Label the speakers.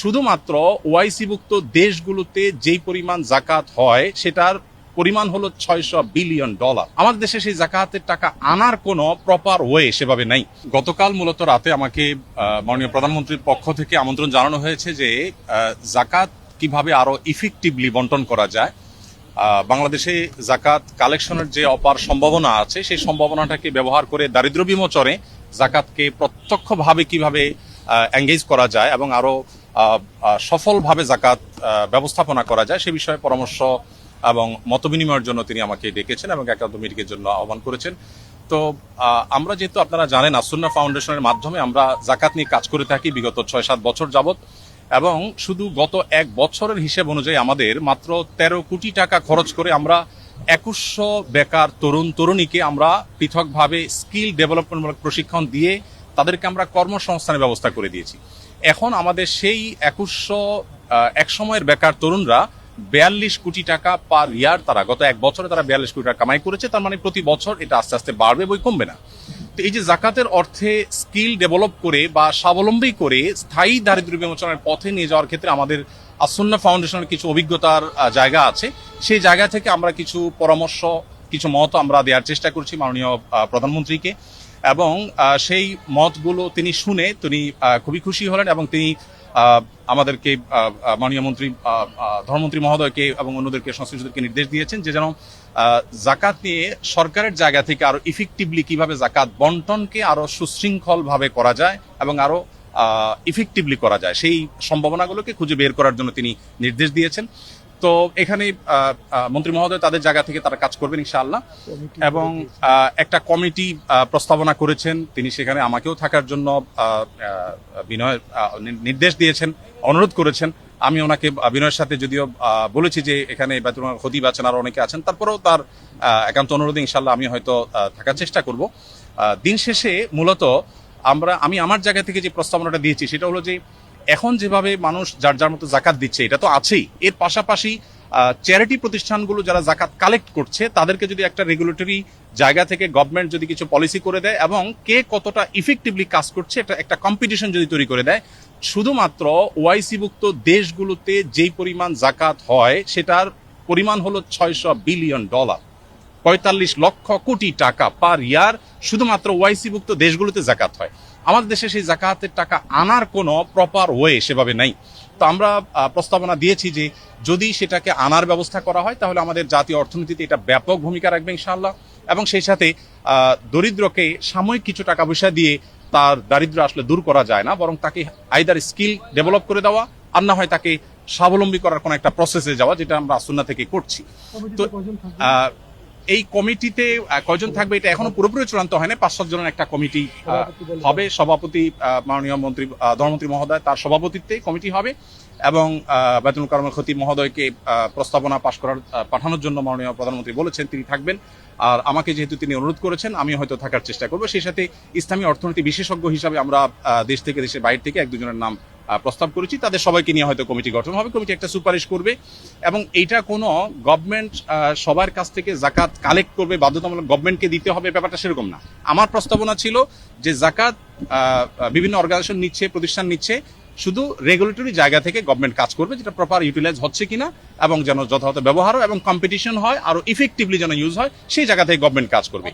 Speaker 1: শুধুমাত্র ওআইসিভুক্ত দেশগুলোতে যেই পরিমাণ জাকাত হয় সেটার পরিমাণ হলো $600 বিলিয়ন। আমাদের দেশে সেই জাকাতের টাকা আনার কোনো প্রপার ওয়ে সেভাবে নাই। গতকাল মূলত রাতে আমাকে মাননীয় প্রধানমন্ত্রীর পক্ষ থেকে আমন্ত্রণ জানানো হয়েছে যে জাকাত কিভাবে আরো ইফেক্টিভলি বন্টন করা যায়। বাংলাদেশে জাকাত কালেকশনের যে অপার সম্ভাবনা আছে সেই সম্ভাবনাটাকে ব্যবহার করে দারিদ্র্য বিমোচনে জাকাতকে প্রত্যক্ষভাবে কিভাবে এঙ্গেজ করা যায় এবং আরো সফলভাবে জাকাত ব্যবস্থাপনা করা যায় সে বিষয়ে পরামর্শ এবং মতবিনিময়ের জন্য তিনি আমাকে ডেকেছেন এবং একান্ত মিটিংয়ের জন্য আহ্বান করেছেন। তো আমরা যেহেতু আপনারা জানেন আসুন্নাহ ফাউন্ডেশনের মাধ্যমে আমরা জাকাত নিয়ে কাজ করে থাকি বিগত 6-7 বছর যাবত, এবং শুধু গত 1 বছরের হিসেব অনুযায়ী আমাদের মাত্র 13 কোটি টাকা খরচ করে আমরা 2100 বেকার তরুণ তরুণীকে আমরা পৃথকভাবে স্কিল ডেভেলপমেন্টমূলক প্রশিক্ষণ দিয়ে তাদেরকে আমরা কর্মসংস্থানের ব্যবস্থা করে দিয়েছি। এখন আমাদের সেই 2100 এক সময়ের বেকার তরুণরা 42 কোটি টাকা পার ইয়ার, তারা গত 1 বছরে তারা 42 কোটি টাকা কামাই করেছে। তার মানে প্রতি বছর এটা আস্তে আস্তে বাড়বে, বই কমবে না। তো এই যে জাকাতের অর্থে স্কিল ডেভেলপ করে বা স্বাবলম্বী করে স্থায়ী দারিদ্র্য বিমোচনের পথে নিয়ে যাওয়ার ক্ষেত্রে আমাদের আসুন্নাহ ফাউন্ডেশনের কিছু অভিজ্ঞতার জায়গা আছে। সেই জায়গা থেকে আমরা কিছু পরামর্শ, কিছু মত আমরা দেওয়ার চেষ্টা করছি মাননীয় প্রধানমন্ত্রীকে, এবং সেই মতগুলো তিনি শুনে তিনি খুবই খুশি হলেন এবং তিনি আমাদেরকে মাননীয় মন্ত্রী ধর্মমন্ত্রী মহোদয়কে এবং অন্যদেরকে সংশ্লিষ্টদেরকে নির্দেশ দিয়েছেন যে যেন জাকাত নিয়ে সরকারের জায়গা থেকে আরো ইফেক্টিভলি কিভাবে জাকাত বন্টনকে আরো সুশৃঙ্খল ভাবে করা যায় এবং আরো ইফেক্টিভলি করা যায় সেই সম্ভাবনাগুলোকে খুঁজে বের করার জন্য তিনি নির্দেশ দিয়েছেন। তো এখানে মন্ত্রী মহোদয় তাদের জায়গা থেকে তারা কাজ করবেন ইনশাআল্লাহ, এবং একটা কমিটি প্রস্তাবনা করেছেন। তিনি সেখানে আমাকেও থাকার জন্য নির্দেশ দিয়েছেন, অনুরোধ করেছেন। আমি ওনাকে বিনয়ের সাথে যদিও বলেছি যে এখানে খতিব আছেন, আরো অনেকে আছেন, তারপরেও তার একান্ত অনুরোধে ইনশাআল্লাহ আমি হয়তো থাকার চেষ্টা করব। দিন শেষে মূলত আমি আমার জায়গা থেকে যে প্রস্তাবনাটা দিয়েছি সেটা হলো যে এখন যেভাবে মানুষ যার যার মতো জাকাত দিচ্ছে এটা তো আছেই, এর পাশাপাশি চ্যারিটি প্রতিষ্ঠানগুলো যারা জাকাত কালেক্ট করছে তাদেরকে যদি একটা রেগুলেটরি জায়গা থেকে গভর্নমেন্ট যদি কিছু পলিসি করে দেয় এবং কে কতটা ইফেক্টিভলি কাজ করছে এটা একটা কম্পিটিশন যদি তৈরি করে দেয়, শুধুমাত্র ওআইসিভুক্ত দেশগুলোতে যেই পরিমাণ জাকাত হয় সেটার পরিমাণ হলো $600 বিলিয়ন, 45 লক্ষ কোটি টাকা পার ইয়ার শুধুমাত্র ওআইসিভুক্ত দেশগুলোতে জাকাত হয়। আমাদের দেশে সেই জাকাতের টাকা আনার কোনো প্রপার ওয়ে সেভাবে নাই। তো আমরা প্রস্তাবনা দিয়েছি যে যদি সেটাকে আনার ব্যবস্থা করা হয় তাহলে আমাদের জাতীয় অর্থনীতিতে এটা ব্যাপক ভূমিকা রাখবে ইনশাআল্লাহ, এবং সেই সাথে দরিদ্রকে সাময়িক কিছু টাকা পয়সা দিয়ে তার দারিদ্র্য আসলে দূর করা যায় না, বরং তাকে আইদার স্কিল ডেভেলপ করে দেওয়া আর না হয় তাকে স্বাবলম্বী করার কোনো একটা প্রসেসে যাওয়া, যেটা আমরা আসুন্নাহ থেকে করছি। তো এই কমিটিতে কয়জন থাকবে এটা এখনো পুরোপুরি চূড়ান্ত হয় না। 5-7 জনের একটা কমিটি হবে। সভাপতি মাননীয় মন্ত্রী ধর্মমন্ত্রী মহোদয়, তার সভাপতিত্বে কমিটি হবে, এবং বায়তুল মোকাররমের খতিব মহোদয়কে প্রস্তাবনা পাঠানোর জন্য মাননীয় প্রধানমন্ত্রী বলেছেন তিনি থাকবেন। আর আমাকে যেহেতু তিনি অনুরোধ করেছেন আমি হয়তো থাকার চেষ্টা করবো। সেই সাথে ইসলামী অর্থনীতি বিশেষজ্ঞ হিসাবে আমরা দেশ থেকে দেশের বাইরে থেকে 1-2 জনের নাম প্রস্তাব করেছি। তাদের সবাইকে নিয়ে হয়তো কমিটি গঠন হবে, কমিটি একটা সুপারিশ করবে, এবং এইটা কোনো গভর্নমেন্ট সবার কাছ থেকে জাকাত কালেক্ট করবে বাধ্যতামূলক গভর্নমেন্টকে দিতে হবে ব্যাপারটা সেরকম না। আমার প্রস্তাবনা ছিল যে জাকাত বিভিন্ন অর্গানাইজেশন নিচ্ছে, প্রতিষ্ঠান নিচ্ছে, শুধু রেগুলেটরি জায়গা থেকে গভর্নমেন্ট কাজ করবে, যেটা প্রপার ইউটিলাইজ হচ্ছে কিনা এবং যেন যথাযথ ব্যবহার এবং কম্পিটিশন হয়, আরো ইফেক্টিভলি যেন ইউজ হয় সেই জায়গা থেকে গভর্নমেন্ট কাজ করবে।